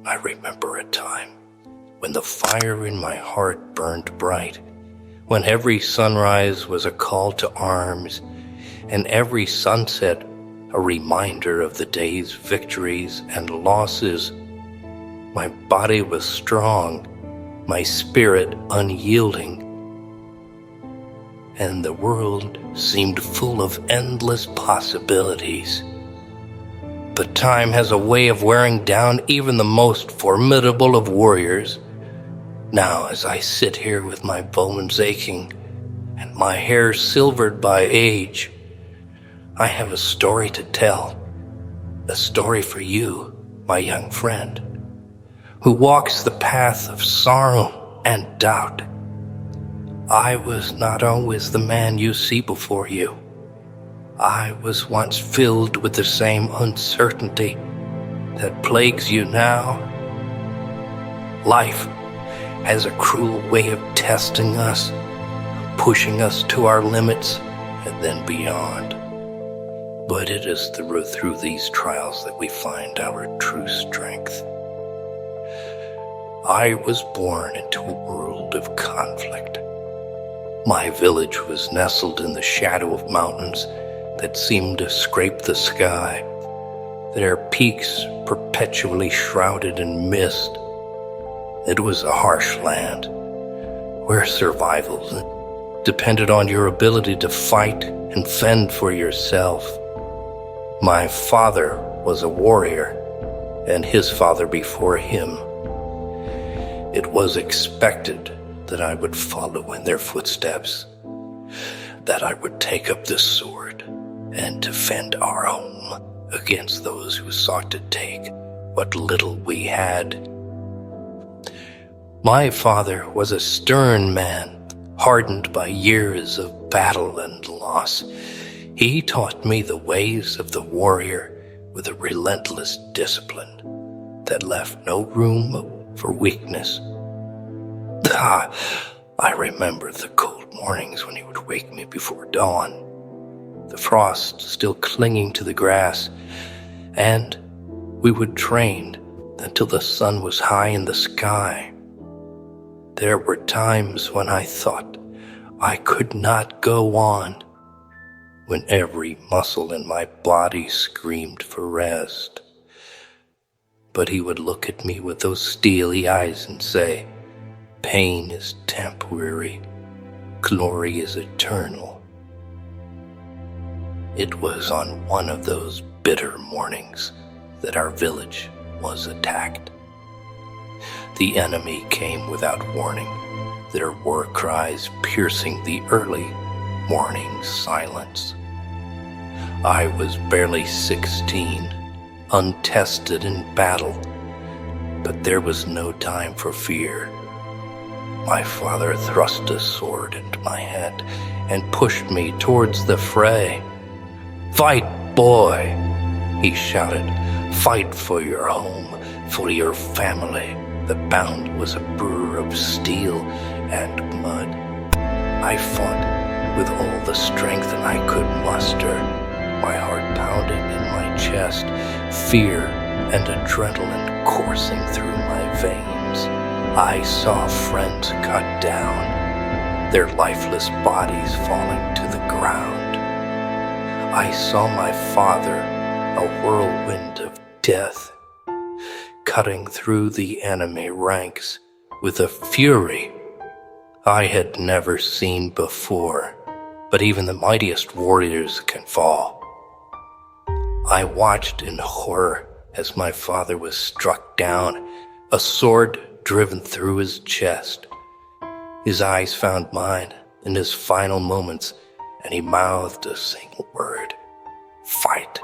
I remember a time when the fire in my heart burned bright, when every sunrise was a call to arms, and every sunset a reminder of the day's victories and losses. My body was strong, my spirit unyielding, and the world seemed full of endless possibilities. But time has a way of wearing down even the most formidable of warriors. Now, as I sit here with my bones aching and my hair silvered by age, I have a story to tell, a story for you, my young friend, who walks the path of sorrow and doubt. I was not always the man you see before you. I was once filled with the same uncertainty that plagues you now. Life has a cruel way of testing us, pushing us to our limits and then beyond. But it is through these trials that we find our true strength. I was born into a world of conflict. My village was nestled in the shadow of mountains that seemed to scrape the sky, their peaks perpetually shrouded in mist. It was a harsh land where survival depended on your ability to fight and fend for yourself. My father was a warrior, and his father before him. It was expected that I would follow in their footsteps, that I would take up the sword and defend our home against those who sought to take what little we had. My father was a stern man, hardened by years of battle and loss. He taught me the ways of the warrior with a relentless discipline that left no room for weakness. I remember the cold mornings when he would wake me before dawn, the frost still clinging to the grass, and we would train until the sun was high in the sky. There were times when I thought I could not go on, when every muscle in my body screamed for rest. But he would look at me with those steely eyes and say, "Pain is temporary, glory is eternal." It was on one of those bitter mornings that our village was attacked. The enemy came without warning, their war cries piercing the early morning silence. I was barely 16, untested in battle, but there was no time for fear. My father thrust a sword into my hand and pushed me towards the fray. "Fight, boy," he shouted. "Fight for your home, for your family." The bound was a burr of steel and mud. I fought with all the strength I could muster, my heart pounding in my chest, fear and adrenaline coursing through my veins. I saw friends cut down, their lifeless bodies falling to the ground. I saw my father, a whirlwind of death, cutting through the enemy ranks with a fury I had never seen before. But even the mightiest warriors can fall. I watched in horror as my father was struck down, a sword driven through his chest. His eyes found mine in his final moments, and he mouthed a single word: "Fight."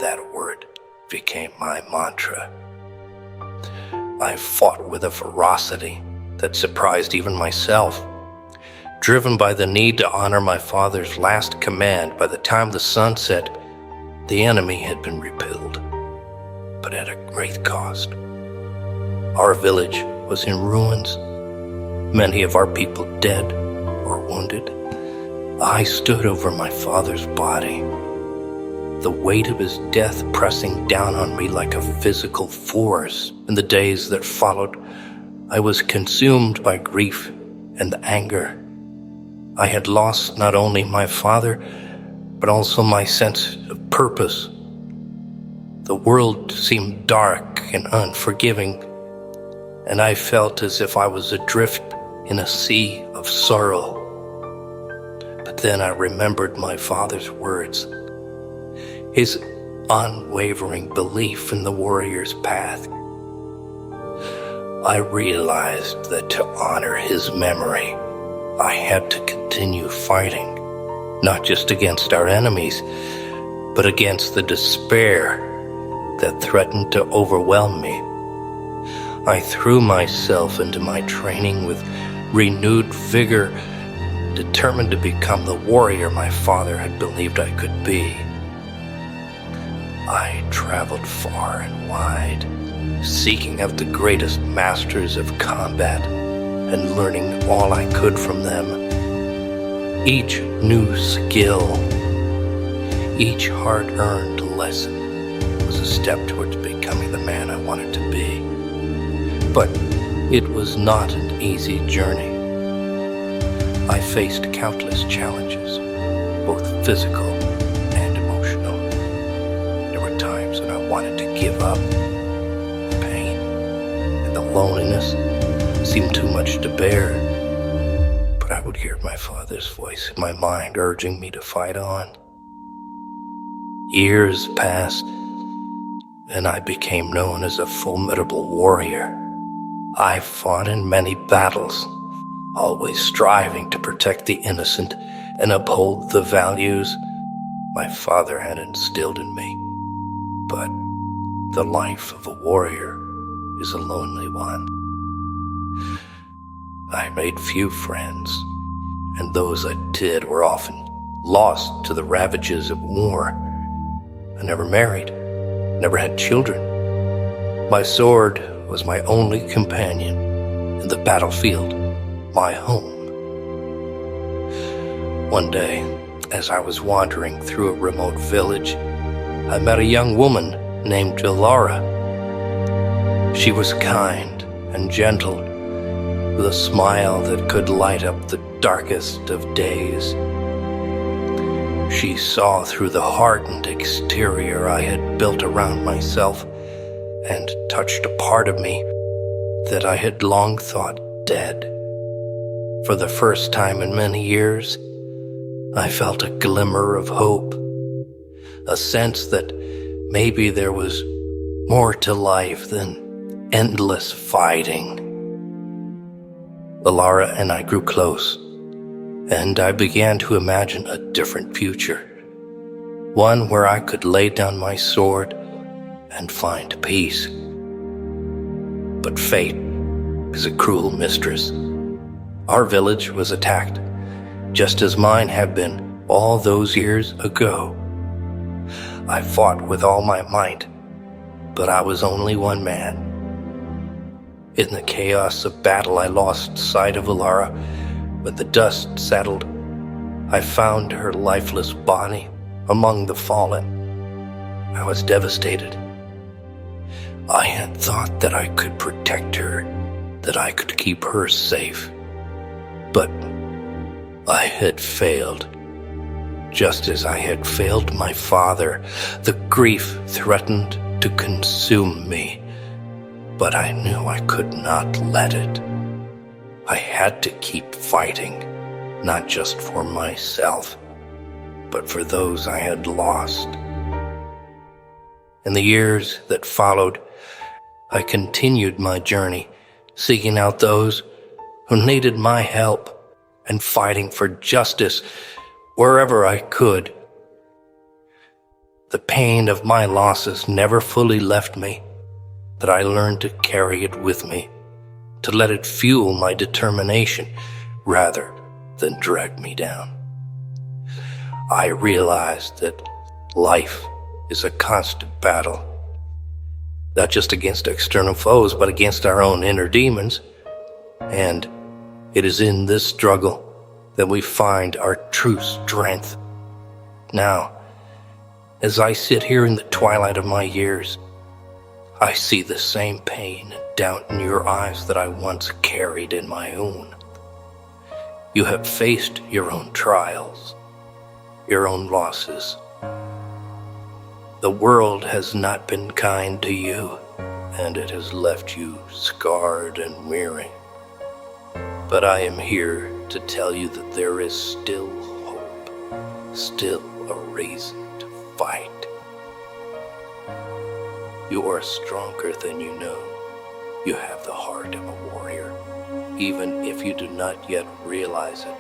That word became my mantra. I fought with a ferocity that surprised even myself. Driven by the need to honor my father's last command, by the time the sun set, the enemy had been repelled, but at a great cost. Our village was in ruins, many of our people dead or wounded. I stood over my father's body, the weight of his death pressing down on me like a physical force. In the days that followed, I was consumed by grief and anger. I had lost not only my father, but also my sense of purpose. The world seemed dark and unforgiving, and I felt as if I was adrift in a sea of sorrow. But then I remembered my father's words, his unwavering belief in the warrior's path. I realized that to honor his memory, I had to continue fighting, not just against our enemies, but against the despair that threatened to overwhelm me. I threw myself into my training with renewed vigor, determined to become the warrior my father had believed I could be. I traveled far and wide, seeking out the greatest masters of combat and learning all I could from them. Each new skill, each hard-earned lesson was a step towards becoming the man I wanted to be. But it was not an easy journey. I faced countless challenges, both physical and emotional. There were times when I wanted to give up. The pain and the loneliness seemed too much to bear. But I would hear my father's voice in my mind urging me to fight on. Years passed, and I became known as a formidable warrior. I fought in many battles, always striving to protect the innocent and uphold the values my father had instilled in me. But the life of a warrior is a lonely one. I made few friends, and those I did were often lost to the ravages of war. I never married, never had children. My sword was my only companion in the battlefield, my home. One day, as I was wandering through a remote village, I met a young woman named Ilara. She was kind and gentle, with a smile that could light up the darkest of days. She saw through the hardened exterior I had built around myself and touched a part of me that I had long thought dead. For the first time in many years, I felt a glimmer of hope, a sense that maybe there was more to life than endless fighting. Ilara and I grew close, and I began to imagine a different future, one where I could lay down my sword and find peace. But fate is a cruel mistress. Our village was attacked, just as mine had been all those years ago. I fought with all my might, but I was only one man. In the chaos of battle, I lost sight of Ilara. When the dust settled, I found her lifeless body among the fallen. I was devastated. I had thought that I could protect her, that I could keep her safe. But I had failed. Just as I had failed my father, the grief threatened to consume me. But I knew I could not let it. I had to keep fighting, not just for myself, but for those I had lost. In the years that followed, I continued my journey, seeking out those who needed my help and fighting for justice wherever I could. The pain of my losses never fully left me, but I learned to carry it with me, to let it fuel my determination rather than drag me down. I realized that life is a constant battle, not just against external foes, but against our own inner demons. And it is in this struggle that we find our true strength. Now, As I sit here in the twilight of my years, I see the same pain and doubt in your eyes that I once carried in my own. You have faced your own trials, your own losses. The world has not been kind to you, and it has left you scarred and weary. But I am here to tell you that there is still hope, still a reason to fight. You are stronger than you know. You have the heart of a warrior, even if you do not yet realize it.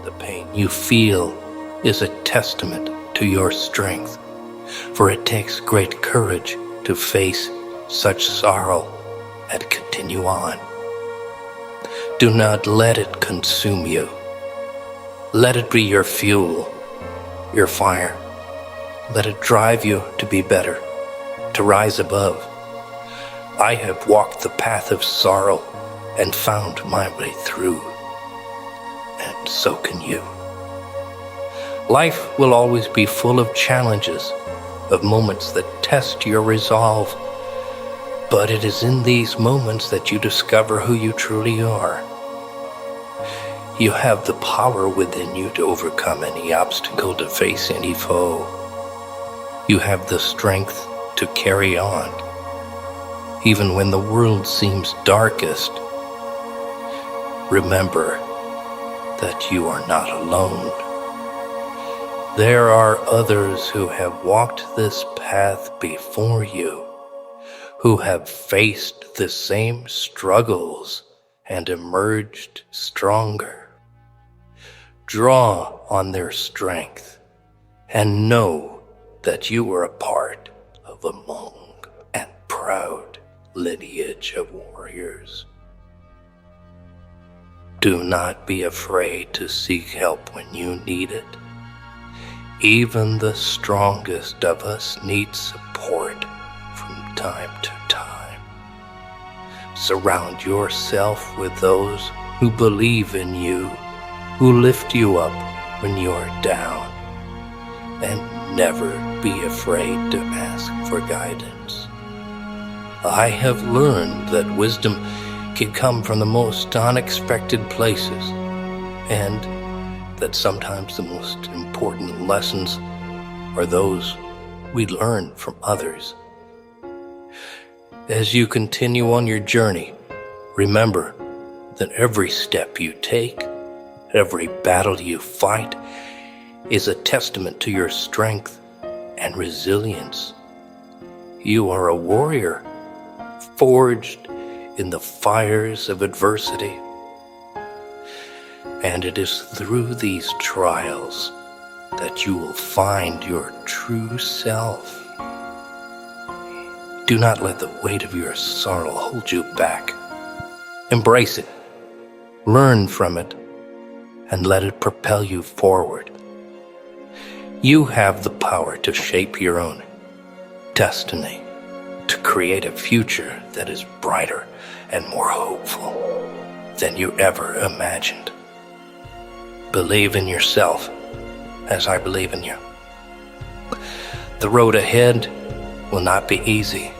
The pain you feel is a testament to your strength, for it takes great courage to face such sorrow and continue on. Do not let it consume you. Let it be your fuel, your fire. Let it drive you to be better, to rise above. I have walked the path of sorrow and found my way through, and so can you. Life will always be full of challenges, of moments that test your resolve, but it is in these moments that you discover who you truly are. You have the power within you to overcome any obstacle, to face any foe. You have the strength to carry on, even when the world seems darkest. Remember that you are not alone. There are others who have walked this path before you, who have faced the same struggles and emerged stronger. Draw on their strength and know that you are a part of a long and proud lineage of warriors. Do not be afraid to seek help when you need it. Even the strongest of us need support from time to time. Surround yourself with those who believe in you, who lift you up when you're down, and never be afraid to ask for guidance. I have learned that wisdom can come from the most unexpected places, and that sometimes the most important lessons are those we learn from others. As you continue on your journey, remember that every step you take, every battle you fight, is a testament to your strength and resilience. You are a warrior, forged in the fires of adversity. And it is through these trials that you will find your true self. Do not let the weight of your sorrow hold you back. Embrace it, learn from it, and let it propel you forward. You have the power to shape your own destiny, to create a future that is brighter and more hopeful than you ever imagined. Believe in yourself as I believe in you. The road ahead will not be easy.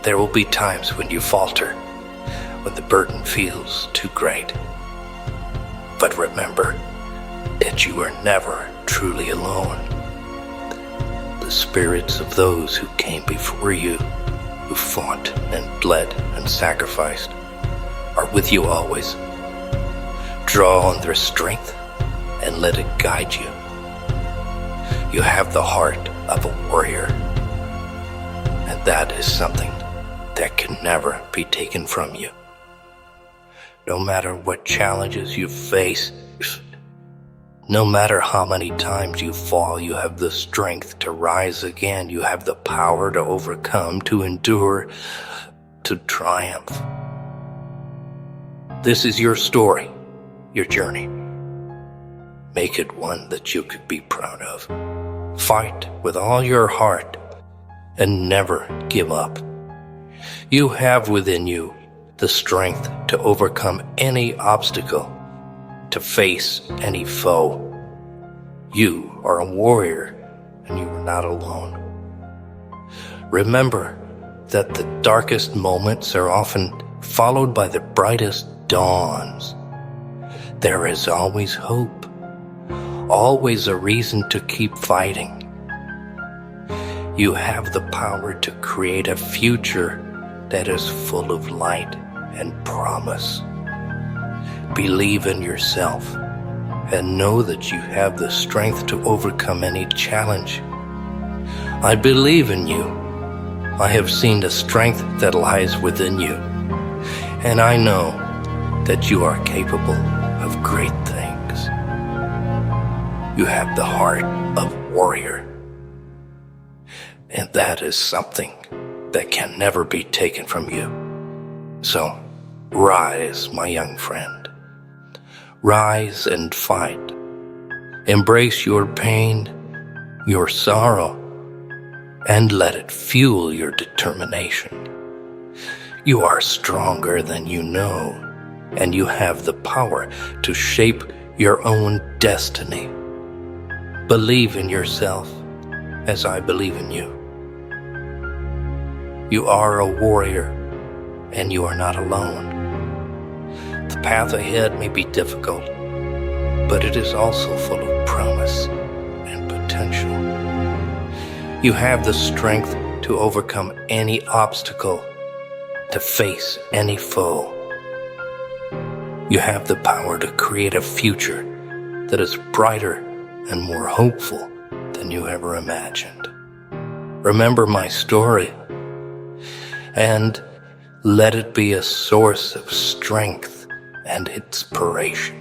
There will be times when you falter, when the burden feels too great. But remember that you are never truly alone. The spirits of those who came before you, who fought and bled and sacrificed, are with you always. Draw on their strength and let it guide you. You have the heart of a warrior, and that is something that can never be taken from you. No matter what challenges you face, no matter how many times you fall, you have the strength to rise again. You have the power to overcome, to endure, to triumph. This is your story, your journey. Make it one that you could be proud of. Fight with all your heart and never give up. You have within you the strength to overcome any obstacle, to face any foe. You are a warrior, and you are not alone. Remember that the darkest moments are often followed by the brightest dawns. There is always hope, always a reason to keep fighting. You have the power to create a future that is full of light and promise. Believe in yourself and know that you have the strength to overcome any challenge. I believe in you. I have seen the strength that lies within you, and I know that you are capable of great things. You have the heart of a warrior, and that is something that can never be taken from you. So, rise, my young friend. Rise and fight. Embrace your pain, your sorrow, and let it fuel your determination. You are stronger than you know, and you have the power to shape your own destiny. Believe in yourself as I believe in you. You are a warrior, and you are not alone. The path ahead may be difficult, but it is also full of promise and potential. You have the strength to overcome any obstacle, to face any foe. You have the power to create a future that is brighter and more hopeful than you ever imagined. Remember my story, and let it be a source of strength and inspiration.